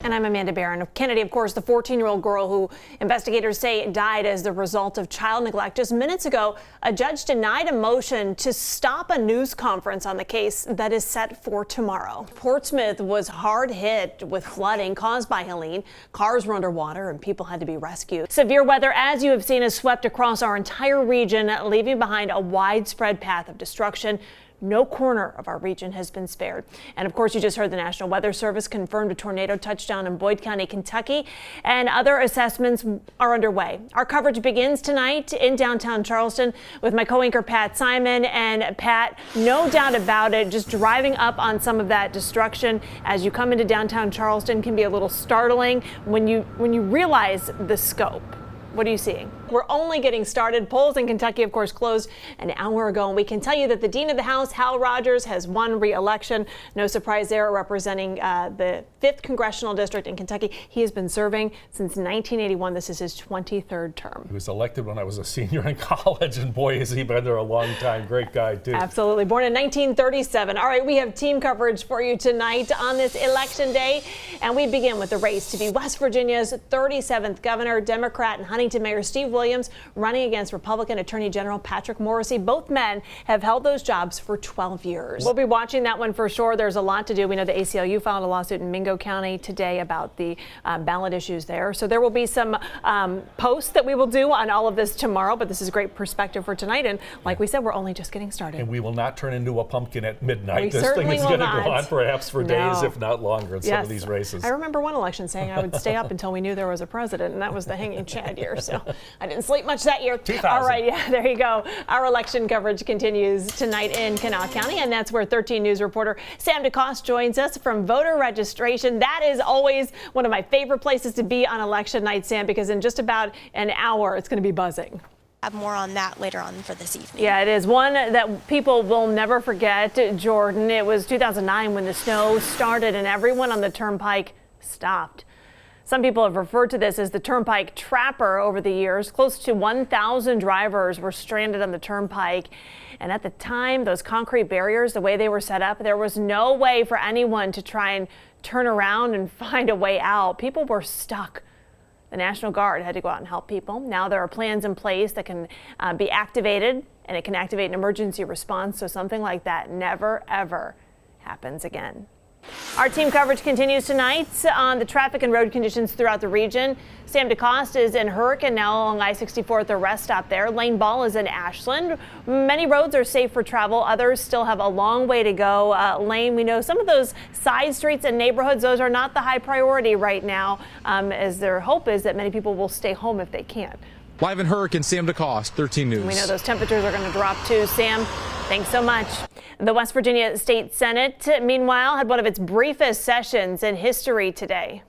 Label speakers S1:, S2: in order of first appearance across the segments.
S1: And I'm Amanda Barren. Kennedy, of course, the 14-year-old girl who investigators say died as the result of child neglect. Just minutes ago, a judge denied a motion to stop a news conference on the case that is set for tomorrow. Portsmouth was hard hit with flooding caused by Helene. Cars were underwater and people had to be rescued. Severe weather, as you have seen, has swept across our entire region, leaving behind a widespread path of destruction. No corner of our region has been spared. And of course, you just heard the National Weather Service confirmed a tornado touchdown in Boyd County, Kentucky, and other assessments are underway. Our coverage begins tonight in downtown Charleston with my co-anchor Pat Simon. And Pat, no doubt about it, just driving up on some of that destruction as you come into downtown Charleston can be a little startling when you realize the scope. What are you seeing? We're only getting started. Polls in Kentucky, of course, closed an hour ago, and we can tell you that the Dean of the House, Hal Rogers, has won re-election. No surprise there, representing the 5th Congressional District in Kentucky. He has been serving since 1981. This is his 23rd term. He
S2: was elected when I was a senior in college, and boy, has he been there a long time. Great guy, too.
S1: Absolutely. Born in 1937. All right, we have team coverage for you tonight on this election day, and we begin with the race to be West Virginia's 37th governor. Democrat and Huntington Mayor Steve Williams running against Republican Attorney General Patrick Morrisey. Both men have held those jobs for 12 years. We'll be watching that one for sure. There's a lot to do. We know the ACLU filed a lawsuit in Mingo County today about the ballot issues there. So there will be some posts that we will do on all of this tomorrow. But this is great perspective for tonight. And like we said, we're only just getting started.
S2: And we will not turn into a pumpkin at midnight.
S1: This
S2: thing is going to
S1: go
S2: on perhaps for days, if not longer, in some of these races.
S1: I remember one election saying I would stay up until we knew there was a president, and that was the hanging Chad year. So I didn't sleep much that year.
S2: 2000.
S1: All right, yeah, there you go. Our election coverage continues tonight in Kanawha County, and that's where 13 News reporter Sam DeCoste joins us from voter registration. That is always one of my favorite places to be on election night, Sam, because in just about an hour, it's going to be buzzing.
S3: Have more on that later on for this evening.
S1: Yeah, it is one that people will never forget, Jordan. It was 2009 when the snow started and everyone on the turnpike stopped. Some people have referred to this as the Turnpike Trapper over the years. Close to 1,000 drivers were stranded on the turnpike. And at the time, those concrete barriers, the way they were set up, there was no way for anyone to try and turn around and find a way out. People were stuck. The National Guard had to go out and help people. Now there are plans in place that can be activated, and it can activate an emergency response so something like that never, ever happens again. Our team coverage continues tonight on the traffic and road conditions throughout the region. Sam DeCoste is in Hurricane now along I-64 at the rest stop there. Lane Ball is in Ashland. Many roads are safe for travel. Others still have a long way to go. Lane, we know some of those side streets and neighborhoods, those are not the high priority right now, as their hope is that many people will stay home if they can.
S4: Live in Hurricane, Sam DeCoste, 13 News.
S1: We know those temperatures are going to drop too. Sam, thanks so much. The West Virginia State Senate, meanwhile, had one of its briefest sessions in history today.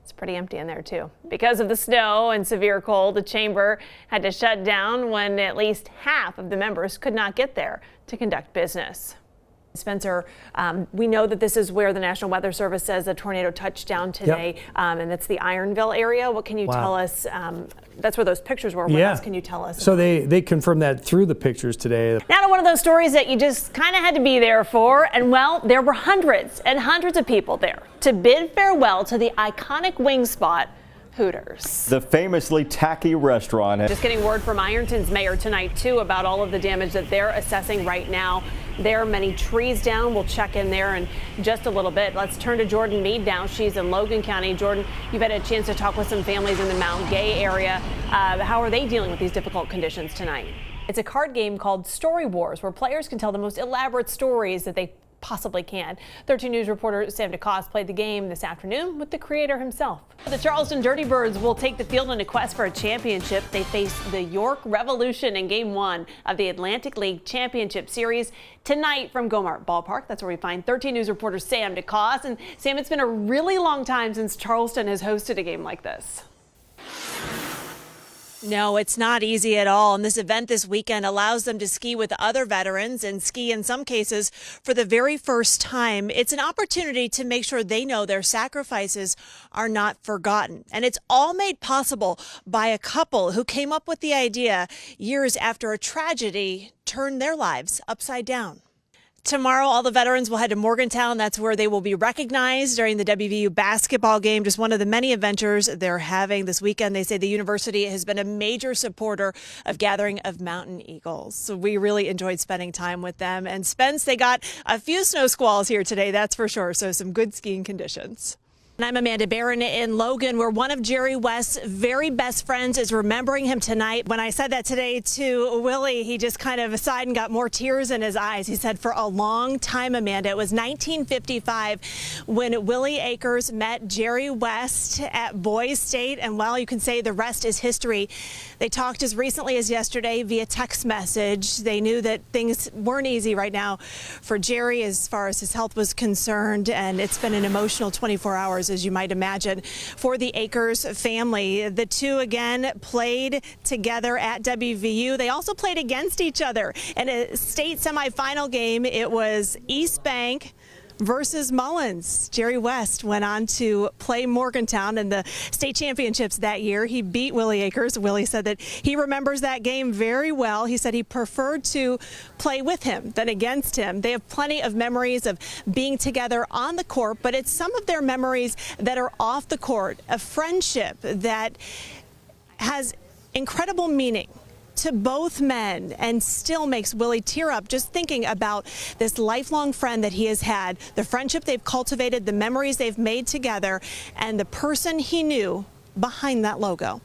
S1: It's pretty empty in there, too. Because of the snow and severe cold, the chamber had to shut down when at least half of the members could not get there to conduct business. Spencer, we know that this is where the National Weather Service says a tornado touched down today, and it's the Ironville area. What can you tell us? That's where those pictures were. What else can you tell us?
S5: So they confirmed that through the pictures today.
S1: Now to one of those stories that you just kind of had to be there for, and well, there were hundreds and hundreds of people there to bid farewell to the iconic wing spot, Hooters.
S6: The famously tacky restaurant.
S1: Just getting word from Ironton's mayor tonight, too, about all of the damage that they're assessing right now. There are many trees down. We'll check in there in just a little bit. Let's turn to Jordan Meade now. She's in Logan County. Jordan, you've had a chance to talk with some families in the Mount Gay area. How are they dealing with these difficult conditions tonight? It's a card game called Story Wars, where players can tell the most elaborate stories that they possibly can. 13 News reporter Sam DeCoste played the game this afternoon with the creator himself. The Charleston Dirty Birds will take the field in a quest for a championship. They face the York Revolution in Game 1 of the Atlantic League Championship Series tonight from Gomart Ballpark. That's where we find 13 News reporter Sam DeCoste. And Sam, it's been a really long time since Charleston has hosted a game like this.
S7: No, it's not easy at all. And this event this weekend allows them to ski with other veterans and ski in some cases for the very first time. It's an opportunity to make sure they know their sacrifices are not forgotten. And it's all made possible by a couple who came up with the idea years after a tragedy turned their lives upside down. Tomorrow, all the veterans will head to Morgantown. That's where they will be recognized during the WVU basketball game, just one of the many adventures they're having this weekend. They say the university has been a major supporter of gathering of mountain eagles. So we really enjoyed spending time with them. And Spence, they got a few snow squalls here today, that's for sure. So some good skiing conditions. And I'm Amanda Barren in Logan, where one of Jerry West's very best friends is remembering him tonight. When I said that today to Willie, he just kind of sighed and got more tears in his eyes. He said, for a long time, Amanda, it was 1955 when Willie Akers met Jerry West at Boys State. And well, you can say the rest is history. They talked as recently as yesterday via text message. They knew that things weren't easy right now for Jerry as far as his health was concerned. And it's been an emotional 24 hours. As you might imagine, for the Akers family. The two again played together at WVU. They also played against each other in a state semifinal game. It was East Bank versus Mullins. Jerry West went on to play Morgantown in the state championships that year. He beat Willie Akers. Willie said that he remembers that game very well. He said he preferred to play with him than against him. They have plenty of memories of being together on the court, but it's some of their memories that are off the court, a friendship that has incredible meaning to both men and still makes Willie tear up just thinking about this lifelong friend that he has had, the friendship they've cultivated, the memories they've made together, and the person he knew behind that logo.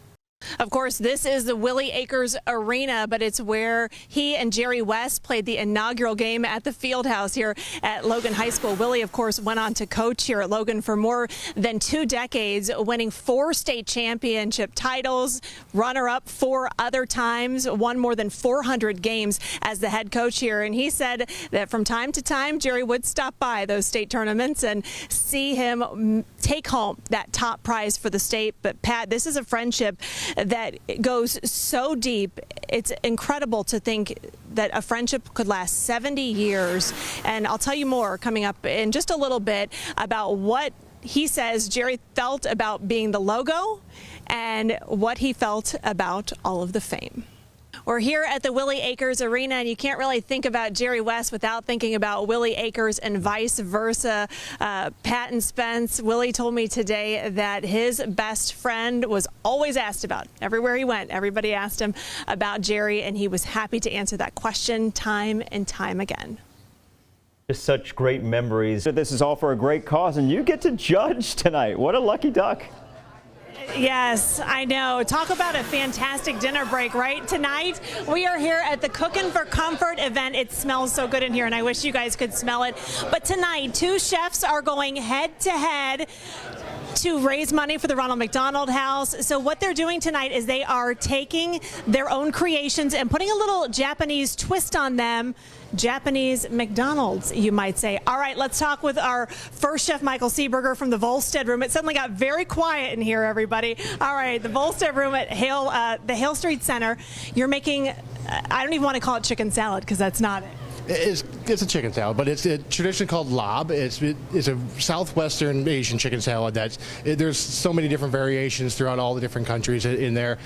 S7: Of course, this is the Willie Akers Arena, but it's where he and Jerry West played the inaugural game at the field house here at Logan High School. Willie, of course, went on to coach here at Logan for more than 2 decades, winning 4 state championship titles, runner-up 4 other times, won more than 400 games as the head coach here. And he said that from time to time, Jerry would stop by those state tournaments and see him take home that top prize for the state. But Pat, this is a friendship that goes so deep. It's incredible to think that a friendship could last 70 years. And I'll tell you more coming up in just a little bit about what he says Jerry felt about being the logo and what he felt about all of the fame. We're here at the Willie Akers Arena, and you can't really think about Jerry West without thinking about Willie Akers and vice versa. Pat and Spence, Willie told me today that his best friend was always asked about. Everywhere he went, everybody asked him about Jerry, and he was happy to answer that question time and time again.
S6: Just such great memories. This is all for a great cause, and you get to judge tonight. What a lucky duck.
S7: Yes, I know. Talk about a fantastic dinner break, right? Tonight, we are here at the Cookin' for Comfort event. It smells so good in here, and I wish you guys could smell it. But tonight, 2 chefs are going head-to-head to raise money for the Ronald McDonald House. So what they're doing tonight is they are taking their own creations and putting a little Japanese twist on them. Japanese McDonald's, you might say. All right, let's talk with our first chef, Michael Seeberger from the Volstead Room. It suddenly got very quiet in here, everybody. All right, the Volstead Room at the Hale Street Center. You're making, I don't even want to call it chicken salad because that's not it.
S8: It's a chicken salad, but it's a tradition called lob. It's a southwestern Asian chicken salad. There's so many different variations throughout all the different countries in there.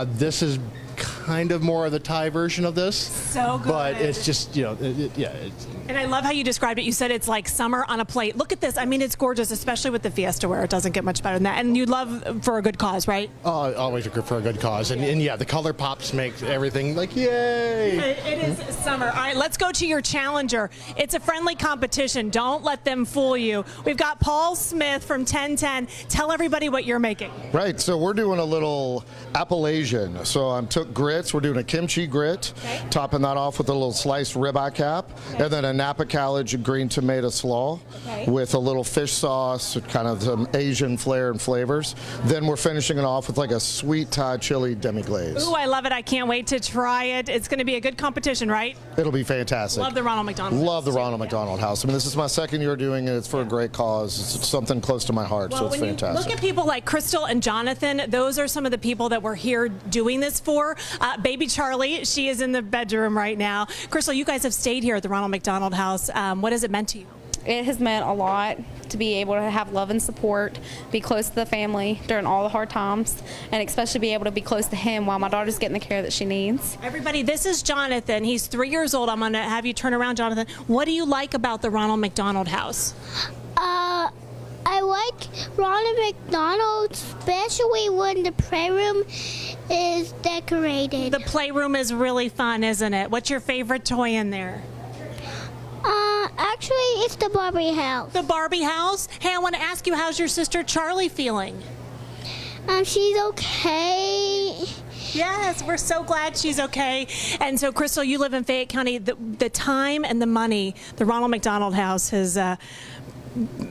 S8: This is kind of more of the Thai version of this.
S7: So good.
S8: But it's just, yeah.
S7: And I love how you described it. You said it's like summer on a plate. Look at this. I mean, it's gorgeous, especially with the Fiesta where it doesn't get much better than that. And you love for a good cause, right?
S8: Always for a good cause. And yeah, the color pops make everything like, yay.
S7: It is summer. All right, let's go to your challenger. It's a friendly competition. Don't let them fool you. We've got Paul Smith from 1010. Tell everybody what you're making.
S9: Right, so we're doing a little Appalachian. So I took grits. We're doing a kimchi grit, topping that off with a little sliced ribeye cap, and then a Napa College green tomato slaw with a little fish sauce, kind of some Asian flair and flavors. Then we're finishing it off with like a sweet Thai chili demi-glaze.
S7: Ooh, I love it. I can't wait to try it. It's going to be a good competition, right?
S9: It'll be fantastic.
S7: Love the Ronald McDonald.
S9: Love the Ronald McDonald House. I mean, this is my 2nd year doing it. It's for a great cause. It's something close to my heart, so it's fantastic.
S7: Look at people like Crystal and Jonathan. Those are some of the people that we're here doing this for. Baby Charlie, she is in the bedroom right now. Crystal, you guys have stayed here at the Ronald McDonald House. What has it meant to you?
S10: It has meant a lot to be able to have love and support, be close to the family during all the hard times, and especially be able to be close to him while my daughter's getting the care that she needs.
S7: Everybody, this is Jonathan. He's 3 years old. I'm going to have you turn around, Jonathan. What do you like about the Ronald McDonald House?
S11: I like Ronald McDonald, especially when the playroom is decorated.
S7: The playroom is really fun, isn't it? What's your favorite toy in there?
S11: Actually, it's the Barbie house.
S7: The Barbie house? Hey, I want to ask you, how's your sister Charlie feeling?
S11: She's okay.
S7: Yes, we're so glad she's okay. And so, Crystal, you live in Fayette County. The time and the money the Ronald McDonald House has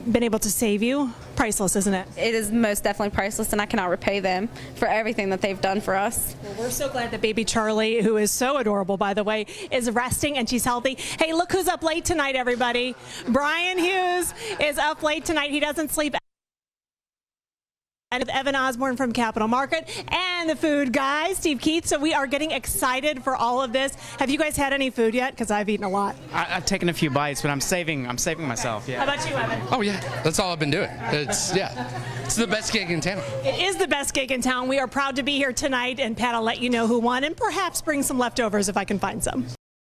S7: been able to save you, priceless, isn't it?
S10: It is most definitely priceless, and I cannot repay them for everything that they've done for us.
S7: Well, we're so glad that baby Charlie, who is so adorable, by the way, is resting and she's healthy. Hey, look who's up late tonight, everybody. Brian Hughes is up late tonight. He doesn't sleep. And with Evan Osborne from Capital Market and the food guy, Steve Keith. So we are getting excited for all of this. Have you guys had any food yet? Because I've eaten a lot.
S12: I've taken a few bites, but I'm saving myself. Yeah.
S7: How about you, Evan?
S13: Oh yeah, that's all I've been doing. It's the best gig in town.
S7: It is the best gig in town. We are proud to be here tonight, and Pat will let you know who won and perhaps bring some leftovers if I can find some.